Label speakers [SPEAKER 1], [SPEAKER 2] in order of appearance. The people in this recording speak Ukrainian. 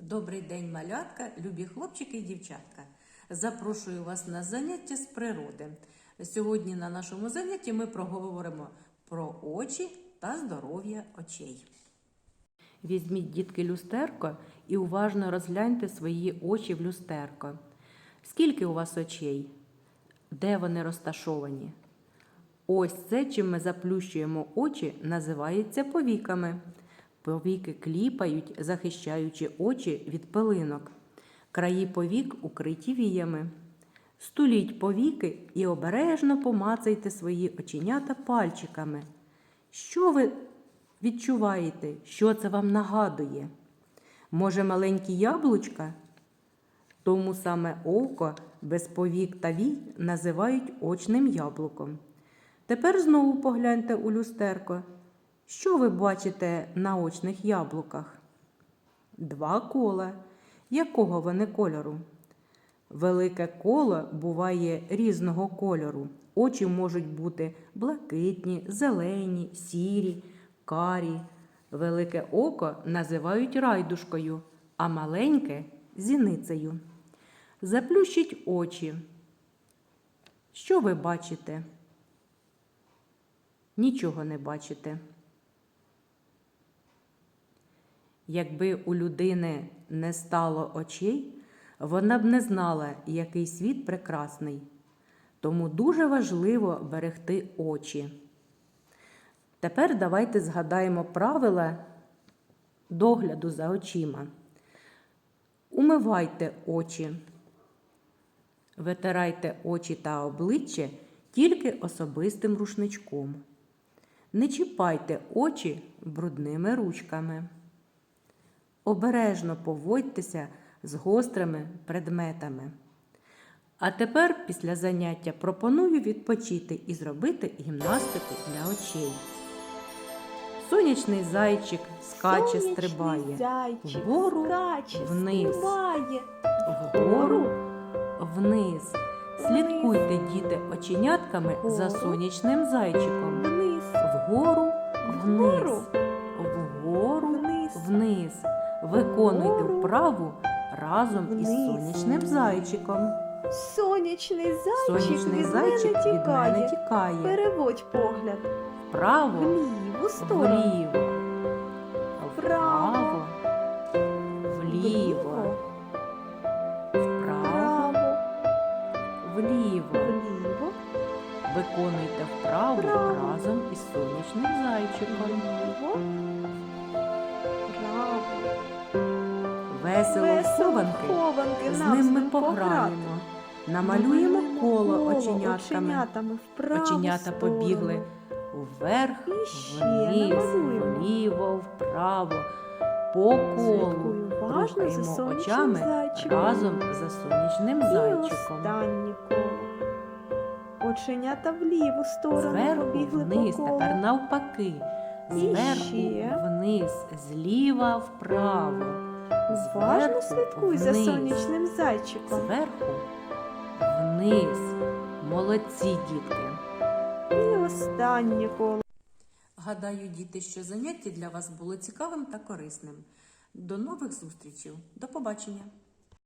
[SPEAKER 1] Добрий день, малятка, любі хлопчики і дівчатка. Запрошую вас на заняття з природи. Сьогодні на нашому занятті ми проговоримо про очі та здоров'я очей. Візьміть, дітки, люстерко і уважно розгляньте свої очі в люстерко. Скільки у вас очей? Де вони розташовані? Ось це, чим ми заплющуємо очі, називається повіками. Повіки кліпають, захищаючи очі від пилинок. Краї повік укриті віями. Стуліть повіки і обережно помацайте свої оченята пальчиками. Що ви відчуваєте? Що це вам нагадує? Може, маленькі яблучка? Тому саме око без повік та вій називають очним яблуком. Тепер знову погляньте у люстерко. Що ви бачите на очних яблуках? Два кола. Якого вони кольору? Велике коло буває різного кольору. Очі можуть бути блакитні, зелені, сірі, карі. Велике око називають райдушкою, а маленьке – зіницею. Заплющіть очі. Що ви бачите? Нічого не бачите. Якби у людини не стало очей, вона б не знала, який світ прекрасний. Тому дуже важливо берегти очі. Тепер давайте згадаємо правила догляду за очима. Умивайте очі. Витирайте очі та обличчя тільки особистим рушничком. Не чіпайте очі брудними ручками. Обережно поводьтеся з гострими предметами. А тепер, після заняття, пропоную відпочити і зробити гімнастику для очей. Сонячний зайчик скаче, стрибає. Вгору, вниз. Вгору, вниз. Слідкуйте, діти, оченятками за сонячним зайчиком. Вгору, вниз. Вгору, вниз. Виконуйте вправу разом із сонячним зайчиком.
[SPEAKER 2] Сонячний зайчик від мене тікає. Переводь погляд.
[SPEAKER 1] Вправо,
[SPEAKER 2] Вліву сторону.
[SPEAKER 1] вліво. Вправо, вліво. Вправо, вліво.
[SPEAKER 2] Вліво.
[SPEAKER 1] Виконуйте вправу разом із сонячним зайчиком.
[SPEAKER 2] Вліво. Право.
[SPEAKER 1] Весело в хованки, з ним ми пограємо. Намалюємо коло оченятками. Оченята побігли вверх, вниз, вліво, вправо, по колу. Рухаємо очами разом за сонячним зайчиком.
[SPEAKER 2] Останнє коло. Оченята в ліву сторону
[SPEAKER 1] Зверху
[SPEAKER 2] побігли
[SPEAKER 1] вниз,
[SPEAKER 2] по колу.
[SPEAKER 1] тепер навпаки. Зверху вниз, зліва вправо.
[SPEAKER 2] Уважно слідкуй за
[SPEAKER 1] вниз,
[SPEAKER 2] сонячним зайчиком.
[SPEAKER 1] зверху вниз. Молодці, дітки.
[SPEAKER 2] І останнє коло.
[SPEAKER 1] Гадаю, діти, що заняття для вас було цікавим та корисним. До нових зустрічей. До побачення.